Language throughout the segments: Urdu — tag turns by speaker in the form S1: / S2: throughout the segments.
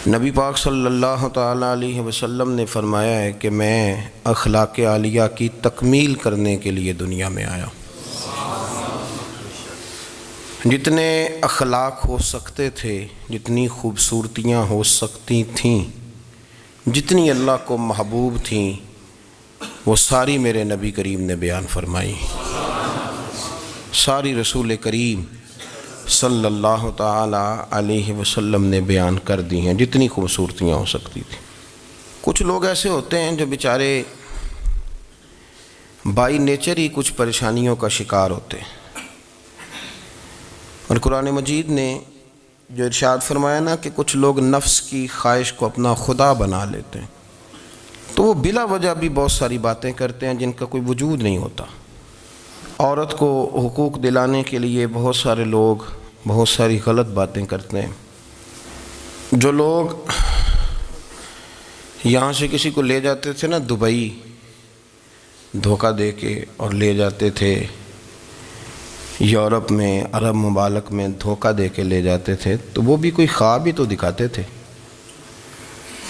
S1: نبی پاک صلی اللہ تعالیٰ علیہ وسلم نے فرمایا ہے کہ میں اخلاق عالیہ کی تکمیل کرنے کے لیے دنیا میں آیا۔ جتنے اخلاق ہو سکتے تھے، جتنی خوبصورتیاں ہو سکتی تھیں، جتنی اللہ کو محبوب تھیں، وہ ساری میرے نبی کریم نے بیان فرمائی، ساری رسول کریم صلی اللہ تعالیٰ علیہ وسلم نے بیان کر دی ہیں، جتنی خوبصورتیاں ہو سکتی تھیں۔ کچھ لوگ ایسے ہوتے ہیں جو بیچارے بائی نیچر ہی کچھ پریشانیوں کا شکار ہوتے ہیں، اور قرآن مجید نے جو ارشاد فرمایا نا کہ کچھ لوگ نفس کی خواہش کو اپنا خدا بنا لیتے ہیں، تو وہ بلا وجہ بھی بہت ساری باتیں کرتے ہیں جن کا کوئی وجود نہیں ہوتا۔ عورت کو حقوق دلانے کے لیے بہت سارے لوگ بہت ساری غلط باتیں کرتے ہیں۔ جو لوگ یہاں سے کسی کو لے جاتے تھے نا دبئی، دھوکہ دے کے اور لے جاتے تھے یورپ میں، عرب ممالک میں دھوکہ دے کے لے جاتے تھے، تو وہ بھی کوئی خواب ہی تو دکھاتے تھے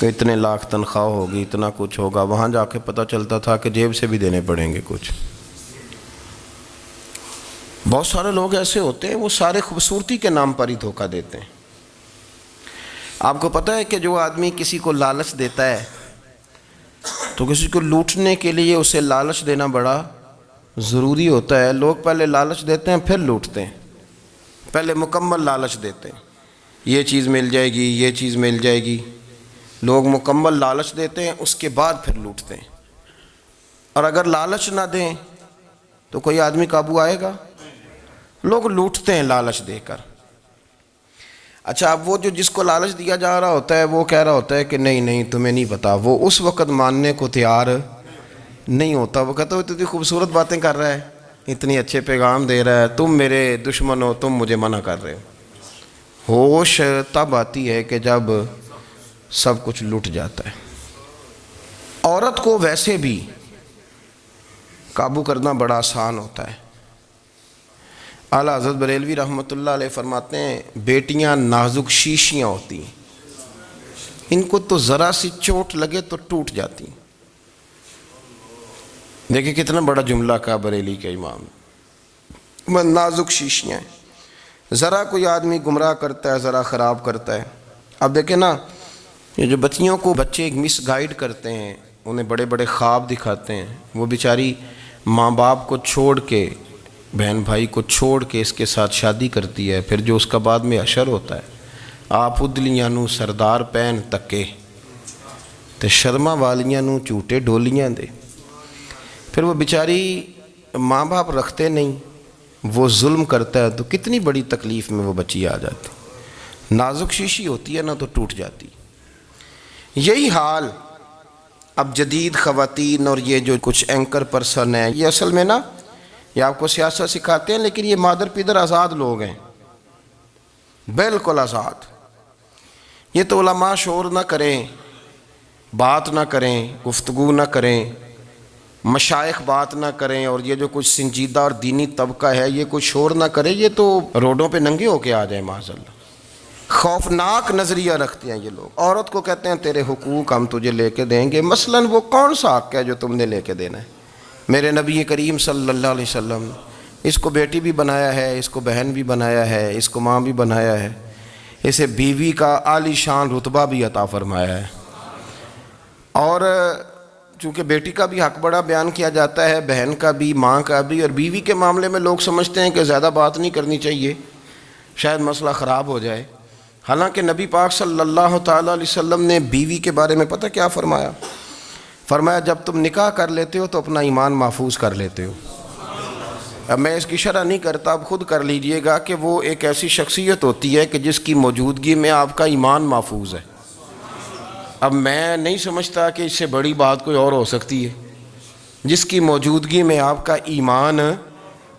S1: کہ اتنے لاکھ تنخواہ ہوگی، اتنا کچھ ہوگا۔ وہاں جا کے پتہ چلتا تھا کہ جیب سے بھی دینے پڑیں گے کچھ۔ بہت سارے لوگ ایسے ہوتے ہیں، وہ سارے خوبصورتی کے نام پر ہی دھوکہ دیتے ہیں۔ آپ کو پتہ ہے کہ جو آدمی کسی کو لالچ دیتا ہے تو کسی کو لوٹنے کے لیے اسے لالچ دینا بڑا ضروری ہوتا ہے۔ لوگ پہلے لالچ دیتے ہیں پھر لوٹتے ہیں، پہلے مکمل لالچ دیتے ہیں، یہ چیز مل جائے گی، یہ چیز مل جائے گی۔ لوگ مکمل لالچ دیتے ہیں، اس کے بعد پھر لوٹتے ہیں۔ اور اگر لالچ نہ دیں تو کوئی آدمی قابو آئے گا؟ لوگ لوٹتے ہیں لالچ دے کر۔ اچھا، اب وہ جو جس کو لالچ دیا جا رہا ہوتا ہے وہ کہہ رہا ہوتا ہے کہ نہیں نہیں تمہیں نہیں پتا، وہ اس وقت ماننے کو تیار نہیں ہوتا۔ وہ کہتا ہے اتنی خوبصورت باتیں کر رہا ہے، اتنی اچھے پیغام دے رہا ہے، تم میرے دشمن ہو، تم مجھے منع کر رہے ہو۔ ہوش تب آتی ہے کہ جب سب کچھ لٹ جاتا ہے۔ عورت کو ویسے بھی قابو کرنا بڑا آسان ہوتا ہے۔ اعلیٰ حضرت بریلوی رحمۃ اللہ علیہ فرماتے ہیں بیٹیاں نازک شیشیاں ہوتی ہیں، ان کو تو ذرا سی چوٹ لگے تو ٹوٹ جاتی ہیں۔ دیکھیں کتنا بڑا جملہ کہا بریلی کے امام، نازک شیشیاں ہیں، ذرا کوئی آدمی گمراہ کرتا ہے، ذرا خراب کرتا ہے۔ اب دیکھیں نا، یہ جو بچیوں کو بچے مس گائیڈ کرتے ہیں، انہیں بڑے بڑے خواب دکھاتے ہیں، وہ بیچاری ماں باپ کو چھوڑ کے، بہن بھائی کو چھوڑ کے اس کے ساتھ شادی کرتی ہے، پھر جو اس کا بعد میں حشر ہوتا ہے، آپ ادلیاں نو سردار پہن تکے تے شرما والیاں نو جھوٹے ڈولیاں دے۔ پھر وہ بیچاری ماں باپ رکھتے نہیں، وہ ظلم کرتا ہے، تو کتنی بڑی تکلیف میں وہ بچی آ جاتی۔ نازک شیشی ہوتی ہے نا تو ٹوٹ جاتی۔ یہی حال اب جدید خواتین اور یہ جو کچھ اینکر پرسن ہیں، یہ اصل میں نا یہ آپ کو سیاست سکھاتے ہیں، لیکن یہ مادر پیدر آزاد لوگ ہیں، بالکل آزاد۔ یہ تو علماء شور نہ کریں، بات نہ کریں، گفتگو نہ کریں، مشائخ بات نہ کریں، اور یہ جو کچھ سنجیدہ اور دینی طبقہ ہے یہ کوئی شور نہ کرے، یہ تو روڈوں پہ ننگے ہو کے آ جائیں معاذ اللہ۔ خوفناک نظریہ رکھتے ہیں یہ لوگ۔ عورت کو کہتے ہیں تیرے حقوق ہم تجھے لے کے دیں گے، مثلاً وہ کون سا حق ہے جو تم نے لے کے دینا ہے؟ میرے نبی کریم صلی اللہ علیہ وسلم اس کو بیٹی بھی بنایا ہے، اس کو بہن بھی بنایا ہے، اس کو ماں بھی بنایا ہے، اسے بیوی کا عالی شان رتبہ بھی عطا فرمایا ہے۔ اور چونکہ بیٹی کا بھی حق بڑا بیان کیا جاتا ہے، بہن کا بھی، ماں کا بھی، اور بیوی کے معاملے میں لوگ سمجھتے ہیں کہ زیادہ بات نہیں کرنی چاہیے، شاید مسئلہ خراب ہو جائے۔ حالانکہ نبی پاک صلی اللہ تعالیٰ علیہ وسلم نے بیوی کے بارے میں پتہ کیا فرمایا؟ فرمایا جب تم نکاح کر لیتے ہو تو اپنا ایمان محفوظ کر لیتے ہو۔ اب میں اس کی شرح نہیں کرتا، اب خود کر لیجئے گا کہ وہ ایک ایسی شخصیت ہوتی ہے کہ جس کی موجودگی میں آپ کا ایمان محفوظ ہے۔ اب میں نہیں سمجھتا کہ اس سے بڑی بات کوئی اور ہو سکتی ہے، جس کی موجودگی میں آپ کا ایمان،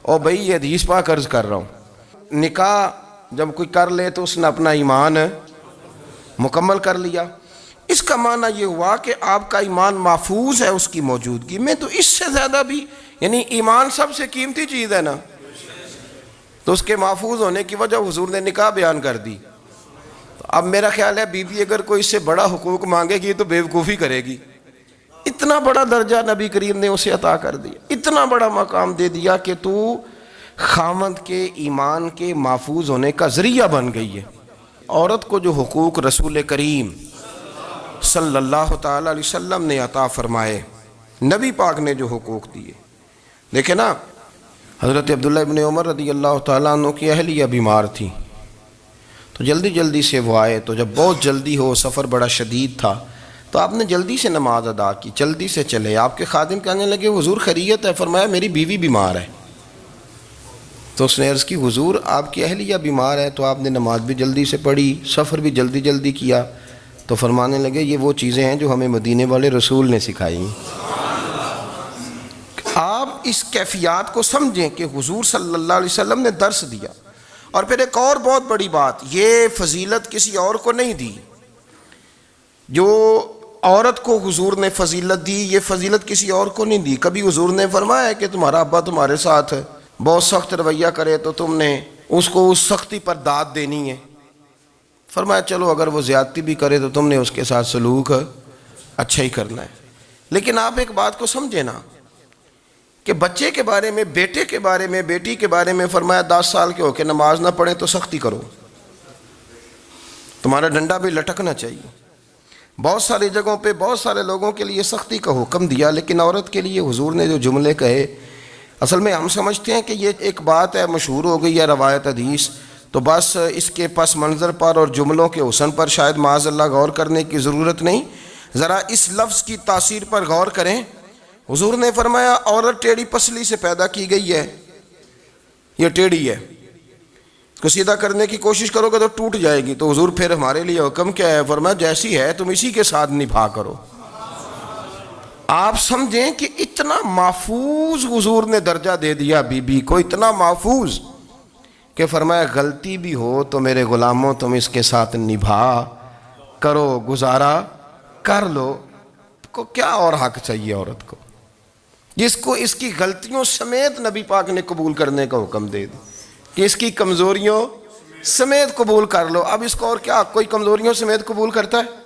S1: اور بھئی یہ حدیث پاک عرض کر رہا ہوں، نکاح جب کوئی کر لے تو اس نے اپنا ایمان مکمل کر لیا۔ اس کا معنی یہ ہوا کہ آپ کا ایمان محفوظ ہے اس کی موجودگی میں، تو اس سے زیادہ بھی، یعنی ایمان سب سے قیمتی چیز ہے نا، تو اس کے محفوظ ہونے کی وجہ حضور نے نکاح بیان کر دی۔ تو اب میرا خیال ہے بی بی اگر کوئی اس سے بڑا حقوق مانگے گی تو بیوقوفی کرے گی. اتنا بڑا درجہ نبی کریم نے اسے عطا کر دیا, اتنا بڑا مقام دے دیا کہ تو خامند کے ایمان کے محفوظ ہونے کا ذریعہ بن گئی ہے. عورت کو جو حقوق رسول کریم صلی اللہ تعالی علیہ وسلم نے عطا فرمائے, نبی پاک نے جو حقوق دیے, دیکھیں نا حضرت عبداللہ ابن عمر رضی اللہ تعالیٰ عنہ کی اہلیہ بیمار تھی, تو جلدی جلدی سے وہ آئے. تو جب بہت جلدی ہو, سفر بڑا شدید تھا, تو آپ نے جلدی سے نماز ادا کی, جلدی سے چلے. آپ کے خادم کہنے لگے حضور خیریت ہے؟ فرمایا میری بیوی بیمار ہے. تو اس نے عرض کی حضور آپ کی اہلیہ بیمار ہے, تو آپ نے نماز بھی جلدی سے پڑھی, سفر بھی جلدی جلدی کیا. تو فرمانے لگے یہ وہ چیزیں ہیں جو ہمیں مدینے والے رسول نے سکھائی. آپ اس کیفیات کو سمجھیں کہ حضور صلی اللہ علیہ وسلم نے درس دیا. اور پھر ایک اور بہت بڑی بات, یہ فضیلت کسی اور کو نہیں دی. جو عورت کو حضور نے فضیلت دی, یہ فضیلت کسی اور کو نہیں دی. کبھی حضور نے فرمایا کہ تمہارا ابا تمہارے ساتھ بہت سخت رویہ کرے تو تم نے اس کو اس سختی پر داد دینی ہے. فرمایا چلو اگر وہ زیادتی بھی کرے تو تم نے اس کے ساتھ سلوک اچھا ہی کرنا ہے. لیکن آپ ایک بات کو سمجھے نا کہ بچے کے بارے میں, بیٹے کے بارے میں, بیٹی کے بارے میں فرمایا 10 سال کے ہو کے نماز نہ پڑھیں تو سختی کرو, تمہارا ڈنڈا بھی لٹکنا چاہیے. بہت ساری جگہوں پہ بہت سارے لوگوں کے لیے سختی کا حکم دیا, لیکن عورت کے لیے حضور نے جو جملے کہے, اصل میں ہم سمجھتے ہیں کہ یہ ایک بات ہے, مشہور ہو گئی ہے روایت حدیث, تو بس اس کے پس منظر پر اور جملوں کے حسن پر شاید معاذ اللہ غور کرنے کی ضرورت نہیں. ذرا اس لفظ کی تاثیر پر غور کریں. حضور نے فرمایا عورت ٹیڑھی پسلی سے پیدا کی گئی ہے, یہ ٹیڑھی ہے, اس کو سیدھا کرنے کی کوشش کرو گے تو ٹوٹ جائے گی. تو حضور پھر ہمارے لیے حکم کیا ہے؟ فرمایا جیسی ہے تم اسی کے ساتھ نبھا کرو. آپ سمجھیں کہ اتنا محفوظ حضور نے درجہ دے دیا بی بی کو, اتنا محفوظ کہ فرمایا غلطی بھی ہو تو میرے غلاموں تم اس کے ساتھ نبھا کرو, گزارا کر لو. کو کیا اور حق چاہیے عورت کو, جس کو اس کی غلطیوں سمیت نبی پاک نے قبول کرنے کا حکم دے دی کہ اس کی کمزوریوں سمیت قبول کر لو. اب اس کو اور کیا, کوئی کمزوریوں سمیت قبول کرتا ہے؟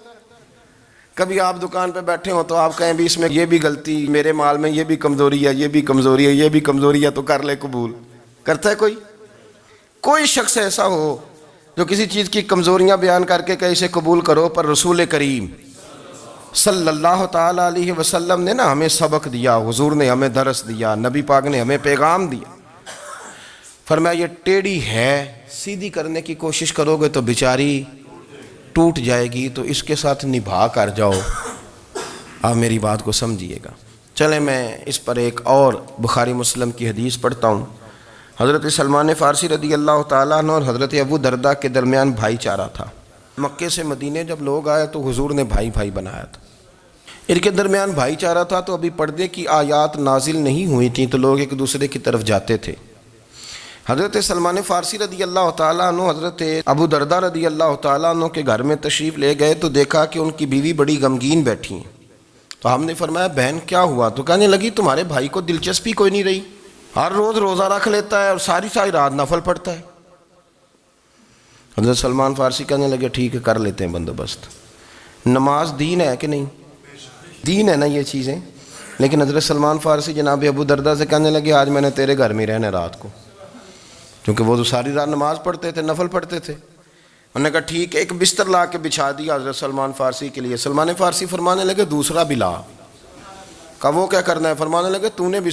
S1: کبھی آپ دکان پہ بیٹھے ہو تو آپ کہیں بھی اس میں یہ بھی غلطی, میرے مال میں یہ بھی کمزوری ہے, یہ بھی کمزوری ہے, یہ بھی کمزوری ہے, تو کر لے قبول. کرتا ہے کوئی؟ کوئی شخص ایسا ہو جو کسی چیز کی کمزوریاں بیان کر کے کہ اسے قبول کرو؟ پر رسول کریم صلی اللہ تعالی علیہ وسلم نے نا ہمیں سبق دیا, حضور نے ہمیں درس دیا, نبی پاک نے ہمیں پیغام دیا. فرمایا یہ ٹیڑھی ہے, سیدھی کرنے کی کوشش کرو گے تو بیچاری ٹوٹ جائے گی, تو اس کے ساتھ نبھا کر جاؤ. آپ میری بات کو سمجھیے گا. چلیں میں اس پر ایک اور بخاری مسلم کی حدیث پڑھتا ہوں. حضرت سلمان فارسی رضی اللہ تعالیٰ عنہ اور حضرت ابو درداء کے درمیان بھائی چارہ تھا. مکے سے مدینے جب لوگ آئے تو حضور نے بھائی بھائی بنایا تھا. ان کے درمیان بھائی چارہ تھا, تو ابھی پردے کی آیات نازل نہیں ہوئی تھیں, تو لوگ ایک دوسرے کی طرف جاتے تھے. حضرت سلمان فارسی رضی اللہ تعالیٰ عنہ حضرت ابو درداء رضی اللہ تعالیٰ عنہ کے گھر میں تشریف لے گئے, تو دیکھا کہ ان کی بیوی بڑی غمگین بیٹھی ہیں. تو ہم نے فرمایا بہن کیا ہوا؟ تو کہنے لگی تمہارے بھائی کو دلچسپی کوئی نہیں رہی, ہر روز روزہ رکھ لیتا ہے اور ساری ساری رات نفل پڑھتا ہے. حضرت سلمان فارسی کہنے لگے ٹھیک ہے کر لیتے ہیں بندوبست. نماز دین ہے کہ نہیں؟ دین ہے نا یہ چیزیں. لیکن حضرت سلمان فارسی جناب ابو درداء سے کہنے لگے آج میں نے تیرے گھر میں رہنا رات کو, کیونکہ وہ تو ساری رات نماز پڑھتے تھے, نفل پڑھتے تھے. انہوں نے کہا ٹھیک ہے, ایک بستر لا کے بچھا دیا حضرت سلمان فارسی کے لیے. سلمان فارسی فرمانے لگے دوسرا بھی لا. کہا وہ کیا کرنا ہے؟ فرمانے لگے تو نے بھی